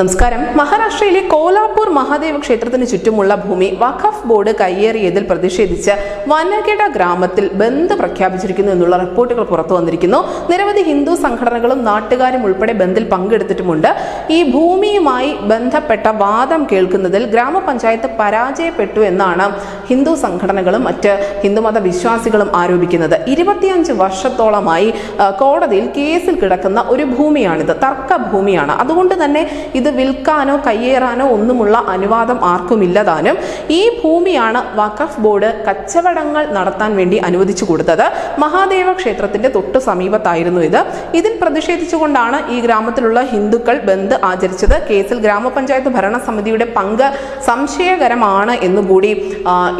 നമസ്കാരം. മഹാരാഷ്ട്രയിലെ കോലാപൂർ മഹാദേവ ക്ഷേത്രത്തിന് ചുറ്റുമുള്ള ഭൂമി വഖഫ് ബോർഡ് കയ്യേറിയതിൽ പ്രതിഷേധിച്ച് വനഗഡ ഗ്രാമത്തിൽ ബന്ദ് പ്രഖ്യാപിച്ചിരിക്കുന്നു എന്നുള്ള റിപ്പോർട്ടുകൾ പുറത്തു വന്നിരിക്കുന്നു. നിരവധി ഹിന്ദു സംഘടനകളും നാട്ടുകാരും ഉൾപ്പെടെ ബന്ദിൽ പങ്കെടുത്തിട്ടുമുണ്ട്. ഈ ഭൂമിയുമായി ബന്ധപ്പെട്ട വാദം കേൾക്കുന്നതിൽ ഗ്രാമപഞ്ചായത്ത് പരാജയപ്പെട്ടു എന്നാണ് ഹിന്ദു സംഘടനകളും മറ്റ് ഹിന്ദുമത വിശ്വാസികളും ആരോപിക്കുന്നത്. 25 വർഷത്തോളമായി കോടതിയിൽ കേസിൽ കിടക്കുന്ന ഒരു ഭൂമിയാണിത്. തർക്ക ഭൂമിയാണ്. അതുകൊണ്ട് തന്നെ ഇത് വിൽക്കാനോ കയ്യേറാനോ ഒന്നുമുള്ള അനുവാദം ആർക്കുമില്ലതാനും ഈ ഭൂമിയാണ് വഖഫ് ബോർഡ് കച്ചവടങ്ങൾ നടത്താൻ വേണ്ടി അനുവദിച്ചു കൊടുത്തത്. മഹാദേവ ക്ഷേത്രത്തിന്റെ തൊട്ടു സമീപത്തായിരുന്നു ഇത്. ഇതിൽ പ്രതിഷേധിച്ചുകൊണ്ടാണ് ഈ ഗ്രാമത്തിലുള്ള ഹിന്ദുക്കൾ ബന്ദ് ആചരിച്ചത്. കേസിൽ ഗ്രാമപഞ്ചായത്ത് ഭരണസമിതിയുടെ പങ്ക് സംശയകരമാണ് എന്നുകൂടി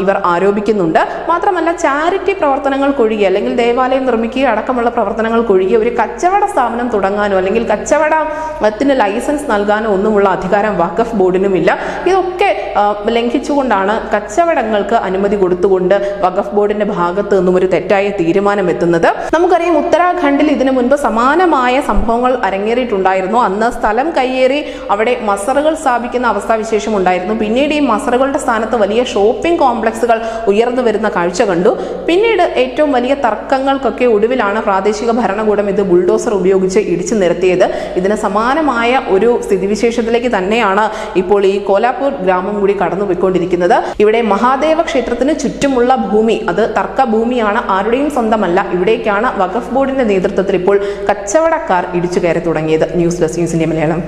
ഇവർ ആരോപിക്കുന്നുണ്ട്. മാത്രമല്ല, ചാരിറ്റി പ്രവർത്തനങ്ങൾക്കൊഴികെ അല്ലെങ്കിൽ ദേവാലയം നിർമ്മിക്കുക അടക്കമുള്ള പ്രവർത്തനങ്ങൾക്കൊഴികെ ഒരു കച്ചവട സ്ഥാപനം തുടങ്ങാനോ അല്ലെങ്കിൽ കച്ചവടത്തിന് ലൈസൻസ് നൽകാനോ ഒന്നുമുള്ള അധികാരം വഖഫ് ബോർഡിനുമില്ല. ഇതൊക്കെ ലംഘിച്ചുകൊണ്ടാണ് കച്ചവടങ്ങൾക്ക് അനുമതി കൊടുത്തുകൊണ്ട് വഖഫ് ബോർഡിന്റെ ഭാഗത്ത് നിന്നും ഒരു തെറ്റായ തീരുമാനം എത്തുന്നത്. നമുക്കറിയാം, ഉത്തരാഖണ്ഡിൽ ഇതിനു മുൻപ് സമാനമായ സംഭവങ്ങൾ അരങ്ങേറിയിട്ടുണ്ടായിരുന്നു. അന്ന് സ്ഥലം കയ്യേറി അവിടെ മസറുകൾ സ്ഥാപിക്കുന്ന അവസ്ഥാവിശേഷം ഉണ്ടായിരുന്നു. പിന്നീട് ഈ മസറുകളുടെ സ്ഥാനത്ത് വലിയ ഷോപ്പിംഗ് കോംപ്ലക്സുകൾ ഉയർന്നു വരുന്ന കാഴ്ച കണ്ടു. പിന്നീട് ഏറ്റവും വലിയ തർക്കങ്ങൾക്കൊക്കെ ഒടുവിലാണ് പ്രാദേശിക ഭരണകൂടം ഇത് ബുൾഡോസർ ഉപയോഗിച്ച് ഇടിച്ചു നിരത്തിയത്. ഇതിന് സമാനമായ ഒരു സ്ഥിതിവിശേഷത്തിലേക്ക് തന്നെയാണ് ഇപ്പോൾ ഈ കോലാപൂർ ഗ്രാമം കൂടി കടന്നുപോയിക്കൊണ്ടിരിക്കുന്നത്. ഇവിടെ മഹാദേവ ക്ഷേത്രത്തിന് ചുറ്റുമുള്ള ഭൂമി അത് തർക്ക ഭൂമിയാണ്, ആരുടെയും സ്വന്തമല്ല. ഇവിടേക്കാണ് വഖഫ് ബോർഡിന്റെ നേതൃത്വത്തിൽ ഇപ്പോൾ കച്ചവടക്കാർ ഇടിച്ചു കയറി തുടങ്ങിയത്. News desk news India Malayalam.